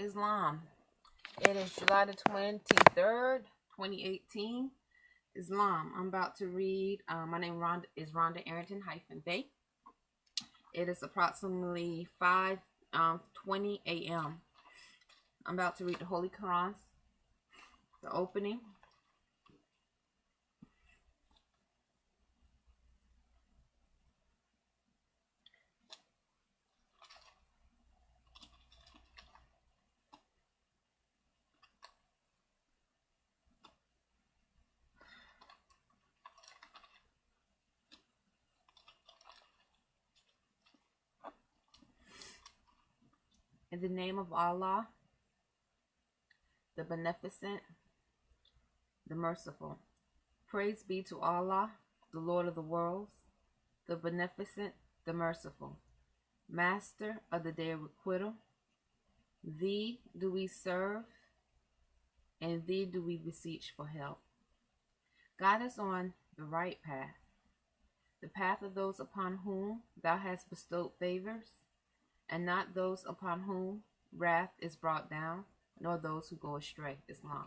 Islam. It is July the 23rd, 2018. Islam. I'm about to read. My name is Rhonda Arrington-Bey. It is approximately 5:20 a.m. I'm about to read the Holy Quran, the opening. In the name of Allah, the Beneficent, the Merciful. Praise be to Allah, the Lord of the worlds, the Beneficent, the Merciful, Master of the Day of Requital. Thee do we serve, and Thee do we beseech for help. Guide us on the right path, the path of those upon whom Thou hast bestowed favors, and not those upon whom wrath is brought down, nor those who go astray. Islam.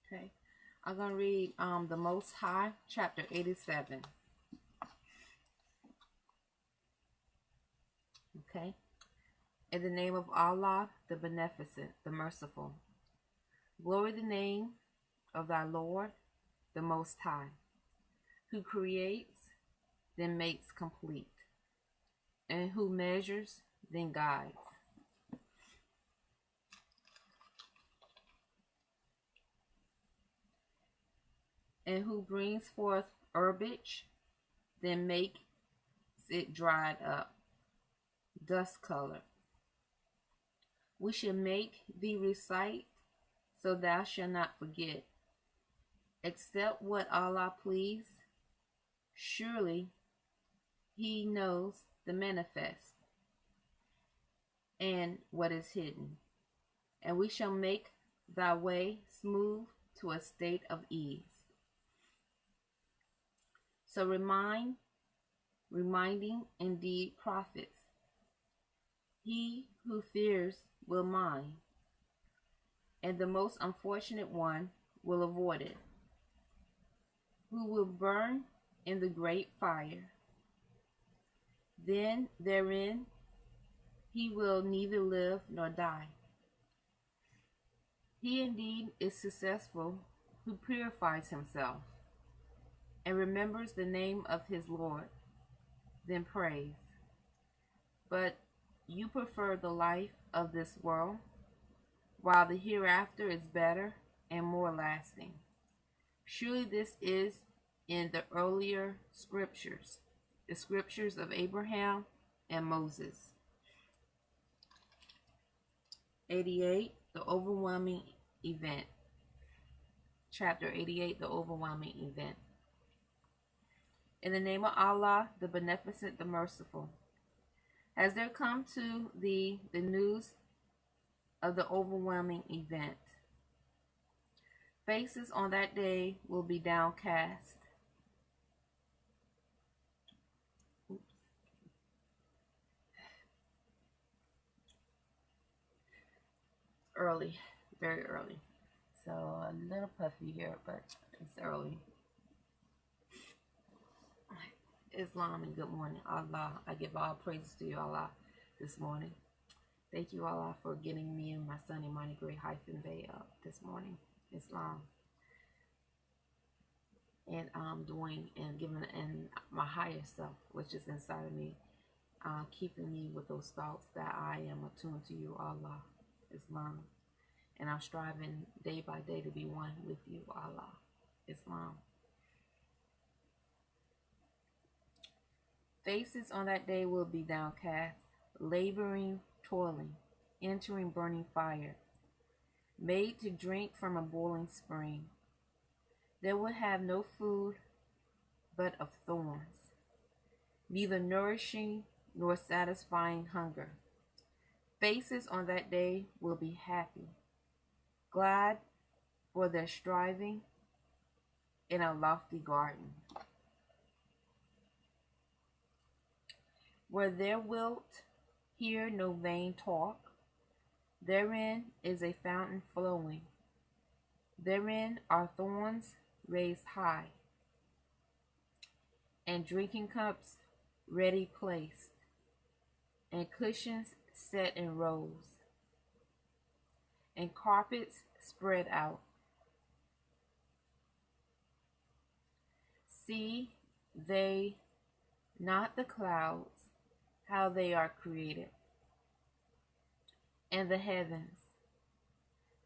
Okay, I'm going to read the Most High, chapter 87. Okay, in the name of Allah, the Beneficent, the Merciful. Glory the name of thy Lord, the Most High, who creates, then makes complete, and who measures, then guides. And who brings forth herbage, then makes it dried up, dust color. We shall make thee recite, so thou shalt not forget, except what Allah please. Surely He knows the manifest and what is hidden. And we shall make thy way smooth to a state of ease. So reminding indeed profits. He who fears will mind, and the most unfortunate one will avoid it, who will burn in the great fire. Then therein he will neither live nor die. He indeed is successful who purifies himself and remembers the name of his Lord, then prays. But you prefer the life of this world, while the hereafter is better and more lasting. Surely this is in the earlier scriptures, the scriptures of Abraham and Moses. 88, the overwhelming event. Chapter 88, the overwhelming event. In the name of Allah, the Beneficent, the Merciful. Has there come to thee the news of the overwhelming event? Faces on that day will be downcast. Early, very early. So a little puffy here, but it's early. Islam and good morning, Allah. I give all praises to you, Allah, this morning. Thank you, Allah, for getting me and my son Arrington-Bey up this morning. Islam. And doing and giving and my higher self, which is inside of me, keeping me with those thoughts that I am attuned to you, Allah. Islam. And I'm striving day by day to be one with you, Allah. Islam. Faces on that day will be downcast, laboring, toiling, entering burning fire, made to drink from a boiling spring. They will have no food but of thorns, neither nourishing nor satisfying hunger. Faces on that day will be happy, glad for their striving in a lofty garden, where there wilt hear no vain talk. Therein is a fountain flowing, therein are thorns raised high, and drinking cups ready placed, and cushions set in rows, and carpets spread out. See they not the clouds, how they are created, and the heavens,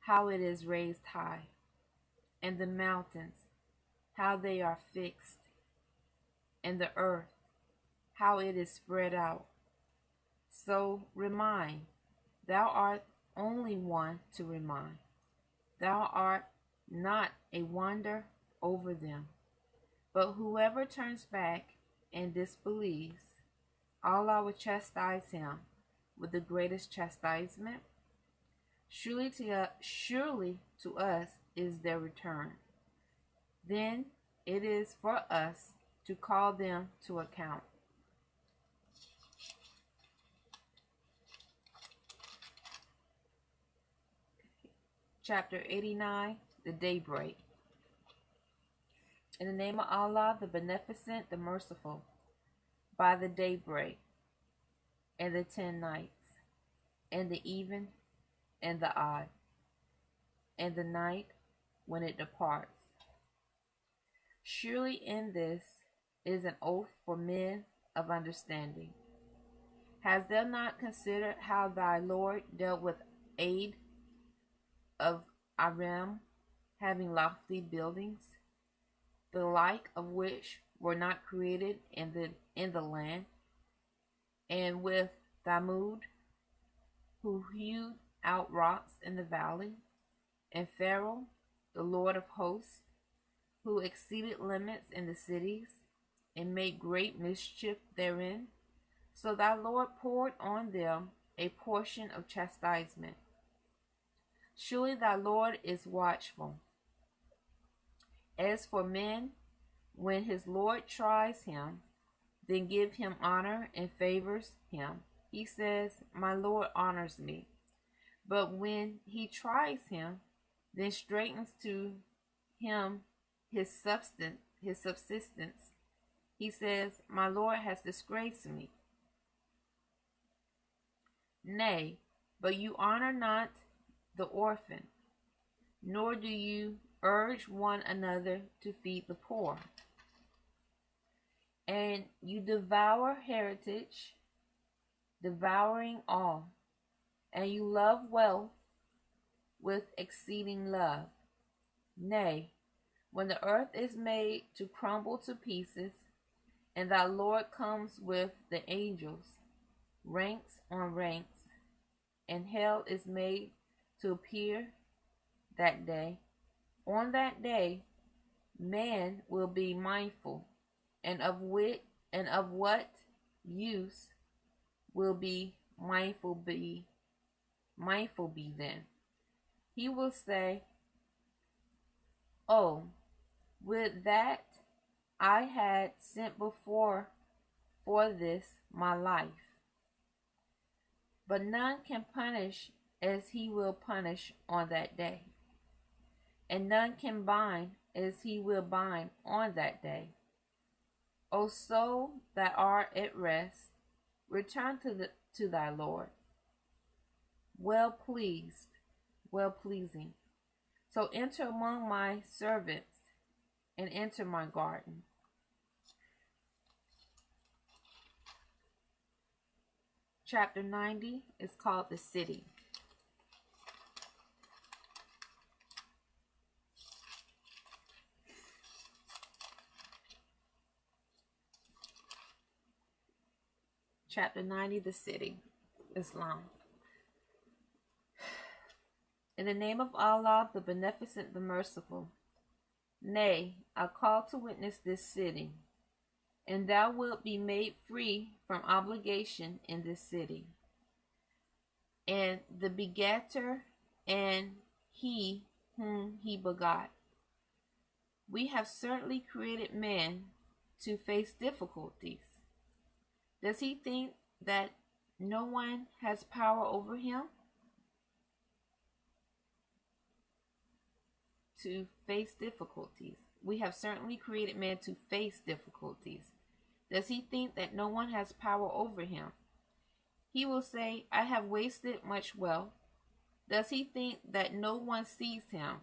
how it is raised high, and the mountains, how they are fixed, and the earth, how it is spread out. So remind, thou art only one to remind. Thou art not a wonder over them. But whoever turns back and disbelieves, Allah will chastise him with the greatest chastisement. Surely to us is their return. Then it is for us to call them to account. Chapter 89, the Daybreak. In the name of Allah, the Beneficent, the Merciful, by the daybreak, and the 10 nights, and the even, and the odd, and the night when it departs. Surely in this is an oath for men of understanding. Hast thou not considered how thy Lord dealt with Ad of Aram, having lofty buildings, the like of which were not created in the land, and with Thamud, who hewed out rocks in the valley, and Pharaoh, the Lord of hosts, who exceeded limits in the cities, and made great mischief therein. So thy Lord poured on them a portion of chastisement. Surely thy Lord is watchful. As for men, when his Lord tries him, then give him honor and favors him. He says, my Lord honors me. But when he tries him, then straightens to him his subsistence. He says, my Lord has disgraced me. Nay, but you honor not the orphan, nor do you urge one another to feed the poor. And you devour heritage, devouring all, and you love wealth with exceeding love. Nay, when the earth is made to crumble to pieces, and thy Lord comes with the angels, ranks on ranks, and hell is made to appear that day. On that day, man will be mindful, and of what use will be mindful be then. He will say, oh, would that I had sent before for this my life. But none can punish as he will punish on that day, and none can bind as he will bind on that day. O soul that art at rest, return to thy Lord, well pleasing. So enter among my servants, and enter my garden. Chapter 90 is called the City. Chapter 90, the city, Islam. In the name of Allah, the Beneficent, the Merciful. Nay, I call to witness this city, and thou wilt be made free from obligation in this city. And the begetter and he whom he begot. We have certainly created man to face difficulties. Does he think that no one has power over him? To face difficulties. We have certainly created man to face difficulties. Does he think that no one has power over him? He will say, I have wasted much wealth. Does he think that no one sees him?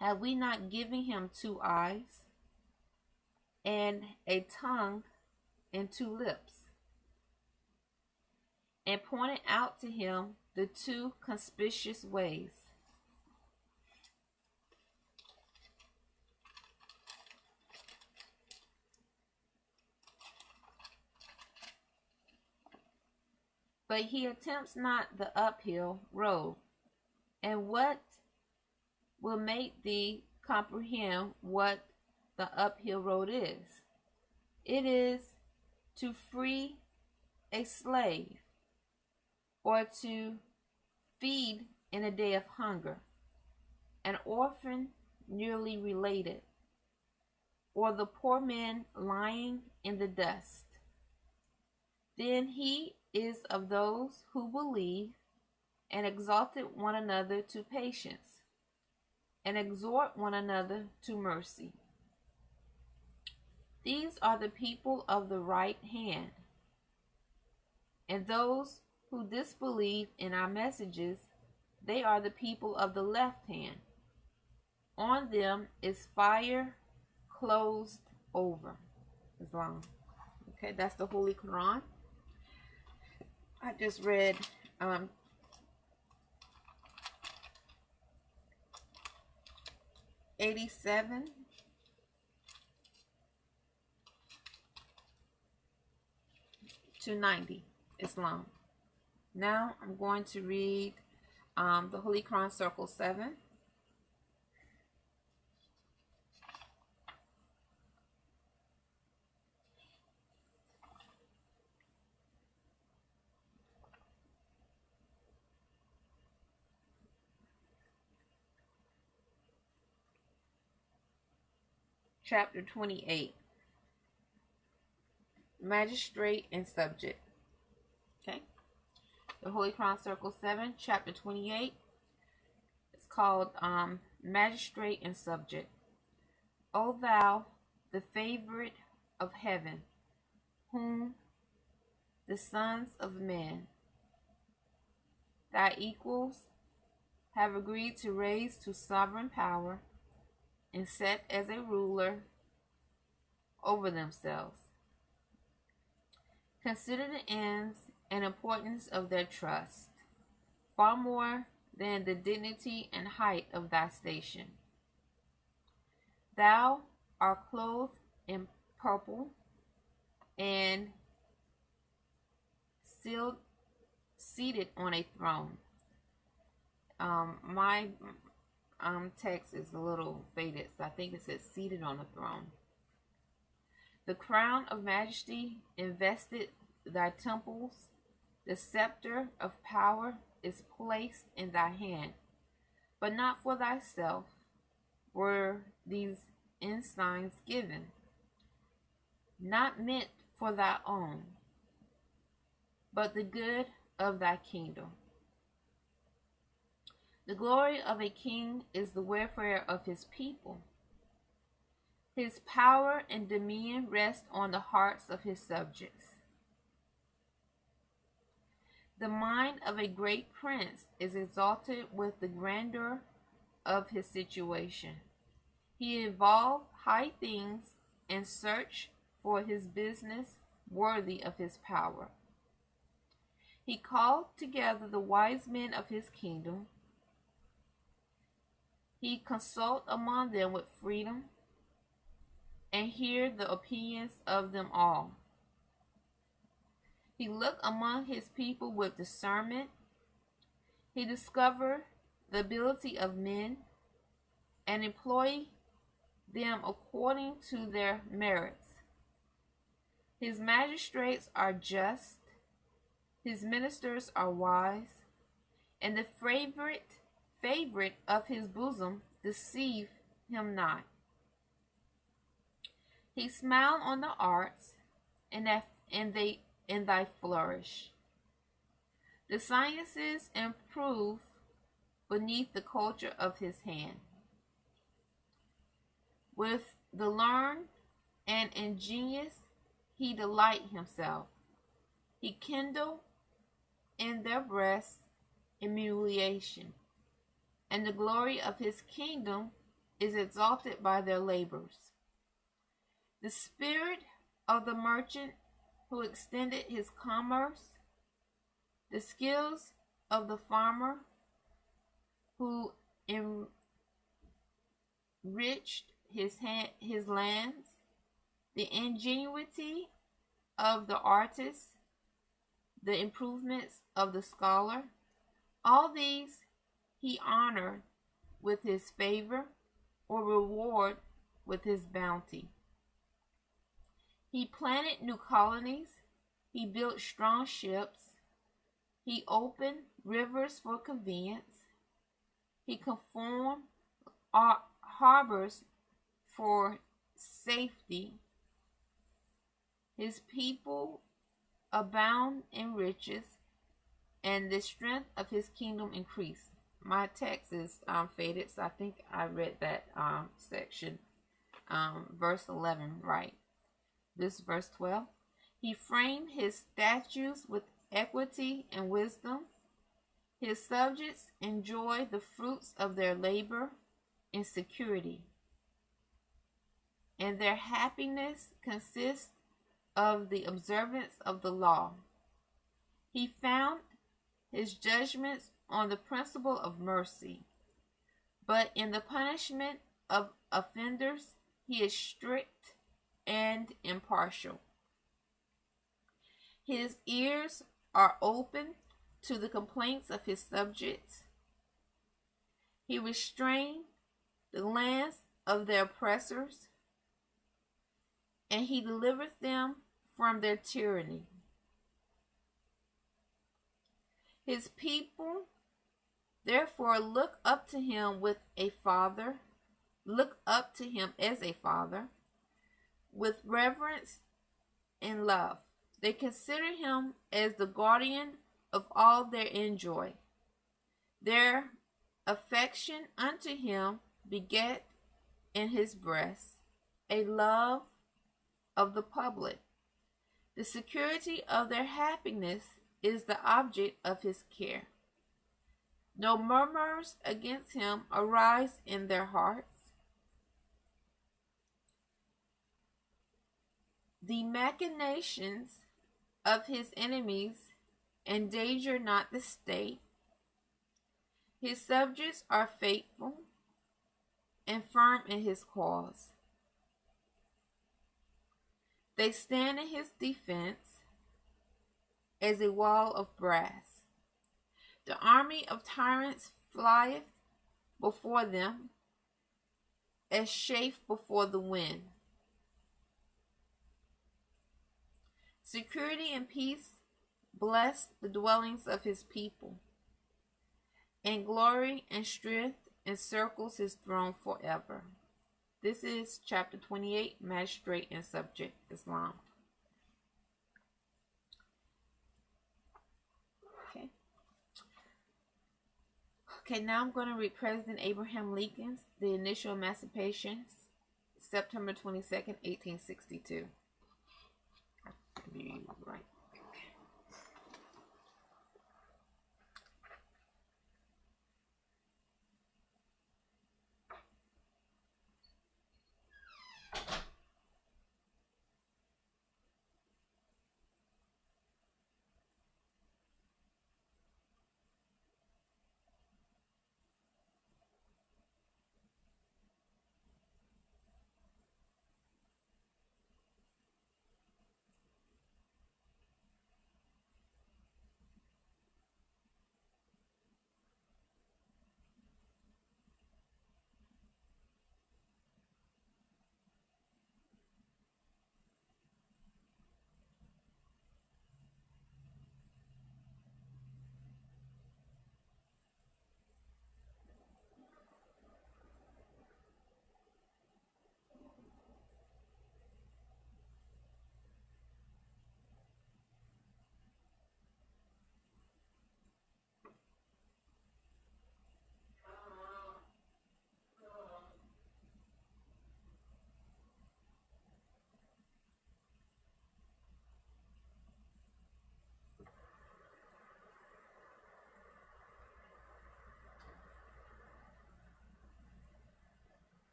Have we not given him 2 eyes, and a tongue, and 2 lips, and pointed out to him the 2 conspicuous ways? But he attempts not the uphill road. And what will make thee comprehend what the uphill road is? It is to free a slave, or to feed in a day of hunger, an orphan nearly related, or the poor man lying in the dust. Then he is of those who believe and exalted one another to patience, and exhort one another to mercy. These are the people of the right hand, and those who disbelieve in our messages, they are the people of the left hand. On them is fire closed over. Islam. Okay, that's the Holy Quran. I just read 87 to 90, Islam. Now I'm going to read the Holy Quran Circle 7. Chapter 28. Magistrate and subject. Okay. The Holy Quran Circle 7, Chapter 28. It's called Magistrate and Subject. O thou, the favorite of heaven, whom the sons of men, thy equals, have agreed to raise to sovereign power, and set as a ruler over themselves. Consider the ends and importance of their trust, far more than the dignity and height of thy station. Thou art clothed in purple and seated on a throne. My text is a little faded, so I think it says seated on a throne. The crown of majesty invested thy temples. The scepter of power is placed in thy hand, but not for thyself were these ensigns given, not meant for thy own, but the good of thy kingdom. The glory of a king is the welfare of his people. His power and dominion rest on the hearts of his subjects. The mind of a great prince is exalted with the grandeur of his situation. He evolved high things and searched for his business worthy of his power. He called together the wise men of his kingdom. He consult among them with freedom, and hear the opinions of them all. He looked among his people with discernment. He discovered the ability of men and employed them according to their merits. His magistrates are just, his ministers are wise, and the favorite of his bosom deceive him not. He smiled on the arts, and thy flourish. The sciences improve beneath the culture of his hand. With the learned and ingenious he delight himself. He kindle in their breasts emulation, and the glory of his kingdom is exalted by their labors. The spirit of the merchant who extended his commerce, the skills of the farmer who enriched his lands, the ingenuity of the artist, the improvements of the scholar, all these he honored with his favor or reward with his bounty. He planted new colonies, he built strong ships, he opened rivers for conveyance, he conformed harbors for safety. His people abound in riches, and the strength of his kingdom increased. My text is faded, so I think I read that section, verse 11, right. This verse 12. He framed his statutes with equity and wisdom. His subjects enjoy the fruits of their labor in security, and their happiness consists of the observance of the law. He found his judgments on the principle of mercy, but in the punishment of offenders he is strict and impartial. His ears are open to the complaints of his subjects. He restrained the lands of their oppressors, and he delivered them from their tyranny. His people therefore look up to him as a father, with reverence and love. They consider him as the guardian of all their enjoy. Their affection unto him beget in his breast a love of the public. The security of their happiness is the object of his care. No murmurs against him arise in their hearts. The machinations of his enemies endanger not the state. His subjects are faithful and firm in his cause. They stand in his defense as a wall of brass. The army of tyrants flieth before them as chaff before the wind. Security and peace bless the dwellings of his people, and glory and strength encircles his throne forever. This is chapter 28, Magistrate and Subject, Islam. Okay, now I'm going to read President Abraham Lincoln's The Initial Emancipation, September 22nd, 1862. Right.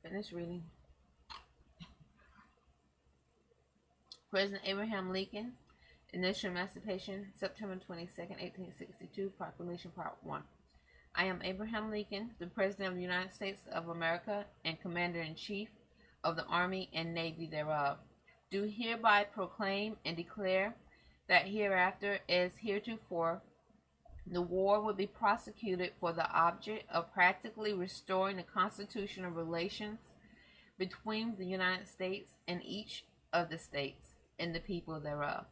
Finish reading. President Abraham Lincoln, Initial Emancipation, September 22nd, 1862, Proclamation, Part 1. I am Abraham Lincoln, the President of the United States of America and Commander-in-Chief of the Army and Navy thereof, do hereby proclaim and declare that hereafter, as heretofore, the war will be prosecuted for the object of practically restoring the constitutional relations between the United States and each of the states and the people thereof,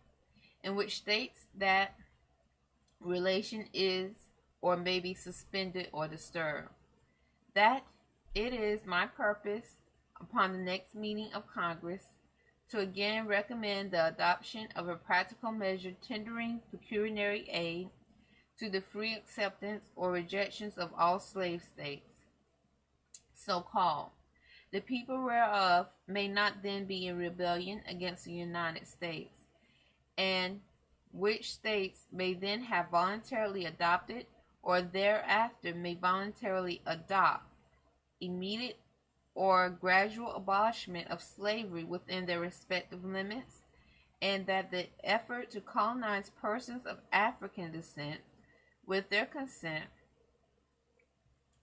in which states that relation is or may be suspended or disturbed. That it is my purpose upon the next meeting of Congress to again recommend the adoption of a practical measure tendering pecuniary aid to the free acceptance or rejections of all slave states, so called, the people whereof may not then be in rebellion against the United States, and which states may then have voluntarily adopted or thereafter may voluntarily adopt immediate or gradual abolishment of slavery within their respective limits, and that the effort to colonize persons of African descent with their consent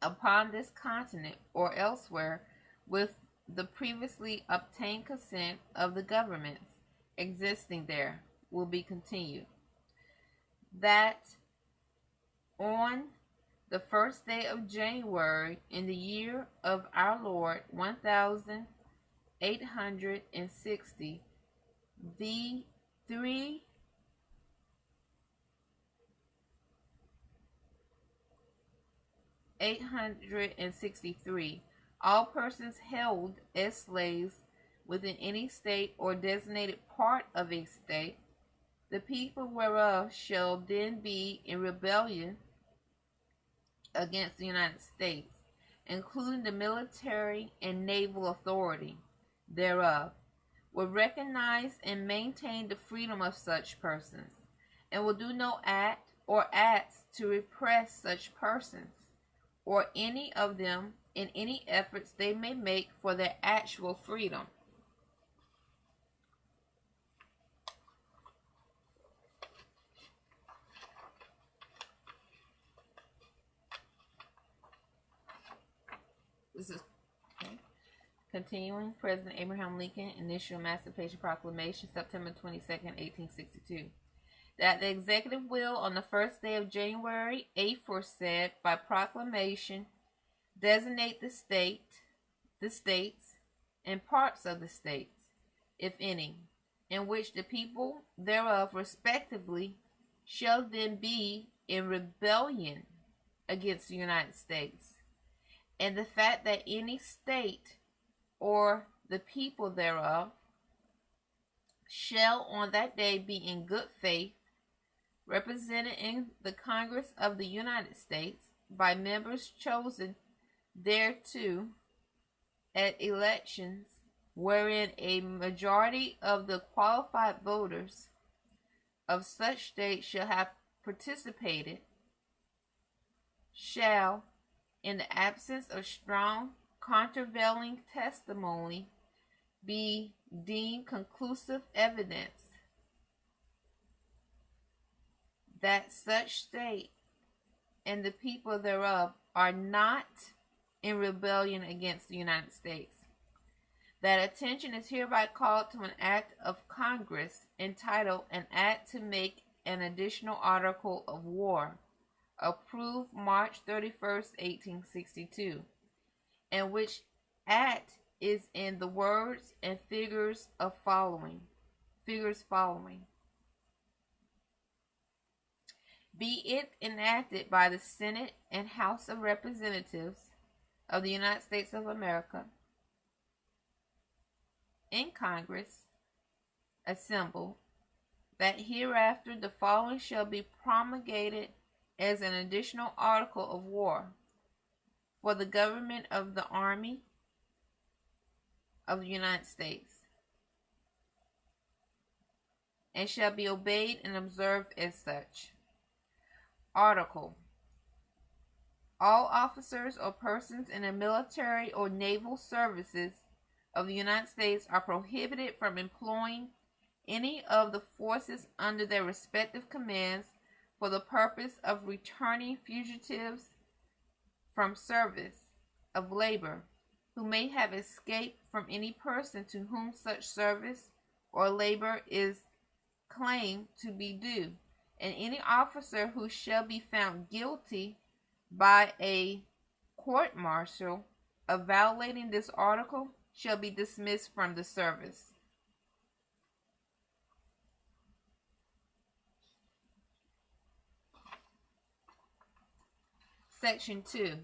upon this continent or elsewhere with the previously obtained consent of the governments existing there will be continued. That on the first day of January in the year of our Lord 1860, the 863, all persons held as slaves within any state or designated part of a state, the people whereof shall then be in rebellion against the United States, including the military and naval authority thereof, will recognize and maintain the freedom of such persons, and will do no act or acts to repress such persons, or any of them in any efforts they may make for their actual freedom. This is okay. Continuing. President Abraham Lincoln, Initial Emancipation Proclamation, September 22nd, 1862. That the executive will, on the first day of January aforesaid, by proclamation, designate the states, and parts of the states, if any, in which the people thereof respectively shall then be in rebellion against the United States, and the fact that any state or the people thereof shall on that day be in good faith represented in the Congress of the United States by members chosen thereto at elections wherein a majority of the qualified voters of such state shall have participated, shall, in the absence of strong countervailing testimony, be deemed conclusive evidence that such state and the people thereof are not in rebellion against the United States. That attention is hereby called to an act of Congress entitled An Act to Make an Additional Article of War, approved March 31st, 1862, and which act is in the words and figures following. Be it enacted by the Senate and House of Representatives of the United States of America, in Congress assembled, that hereafter the following shall be promulgated as an additional article of war for the government of the Army of the United States, and shall be obeyed and observed as such. Article. All officers or persons in the military or naval services of the United States are prohibited from employing any of the forces under their respective commands for the purpose of returning fugitives from service of labor who may have escaped from any person to whom such service or labor is claimed to be due, and any officer who shall be found guilty by a court-martial of violating this article shall be dismissed from the service. Section 2.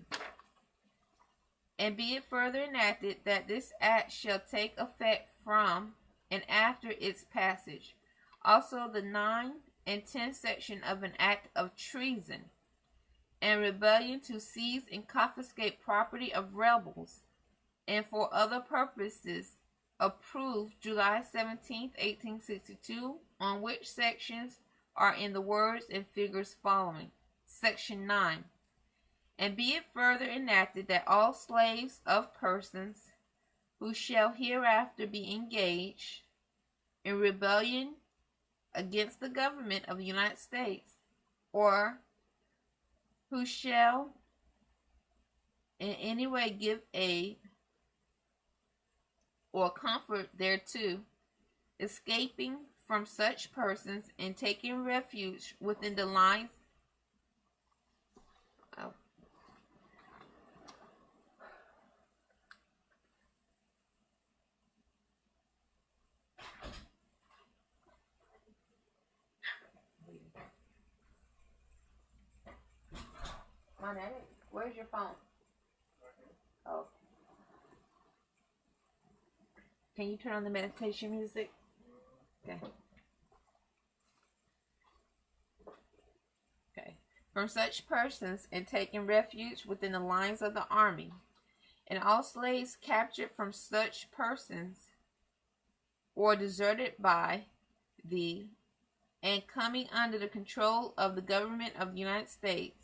And be it further enacted that this act shall take effect from and after its passage. Also the 9 and 10 section of an act of treason and rebellion to seize and confiscate property of rebels and for other purposes approved July 17, 1862, on which sections are in the words and figures following. Section 9. And be it further enacted that all slaves of persons who shall hereafter be engaged in rebellion against the government of the United States, or who shall in any way give aid or comfort thereto, escaping from such persons and taking refuge within the lines of where's your phone? Oh. Can you turn on the meditation music? Okay. Okay. From such persons and taking refuge within the lines of the army, and all slaves captured from such persons or deserted by the and coming under the control of the government of the United States,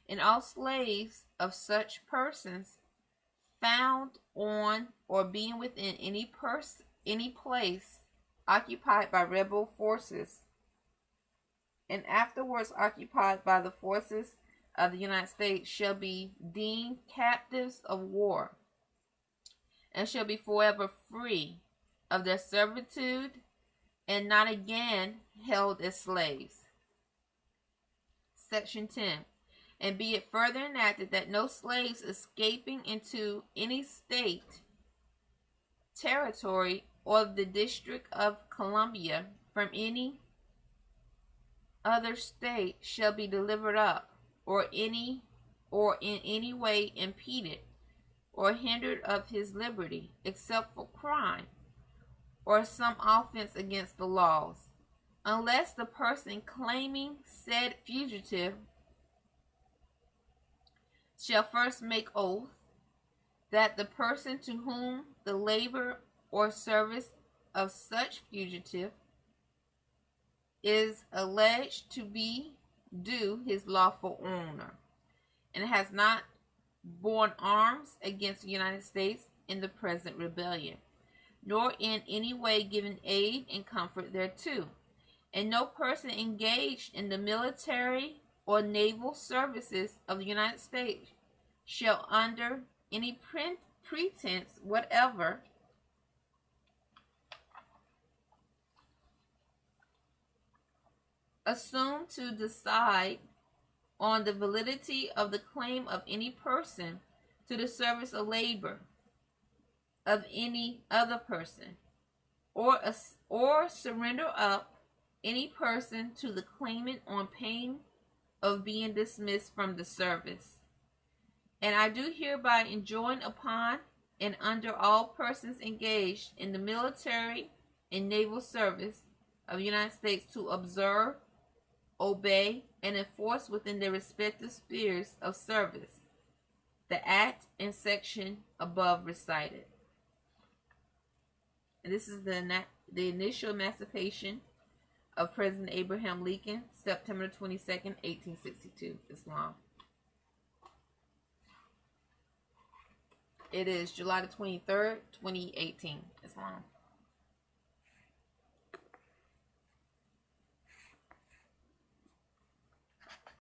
and all slaves of such persons found on or being within any place occupied by rebel forces and afterwards occupied by the forces of the United States shall be deemed captives of war and shall be forever free of their servitude and not again held as slaves. Section 10. And be it further enacted that no slaves escaping into any state, territory, or the District of Columbia from any other state shall be delivered up, or in any way impeded or hindered of his liberty, except for crime or some offense against the laws, unless the person claiming said fugitive shall first make oath that the person to whom the labor or service of such fugitive is alleged to be due his lawful owner, and has not borne arms against the United States in the present rebellion, nor in any way given aid and comfort thereto, and no person engaged in the military or naval services of the United States shall under any pretense whatever assume to decide on the validity of the claim of any person to the service of labor of any other person, or surrender up any person to the claimant on pain of being dismissed from the service. And I do hereby enjoin upon and under all persons engaged in the military and naval service of the United States to observe, obey, and enforce within their respective spheres of service the act and section above recited. And this is the initial emancipation of President Abraham Lincoln, September 22nd, 1862, Islam. It is July the 23rd, 2018. It's long.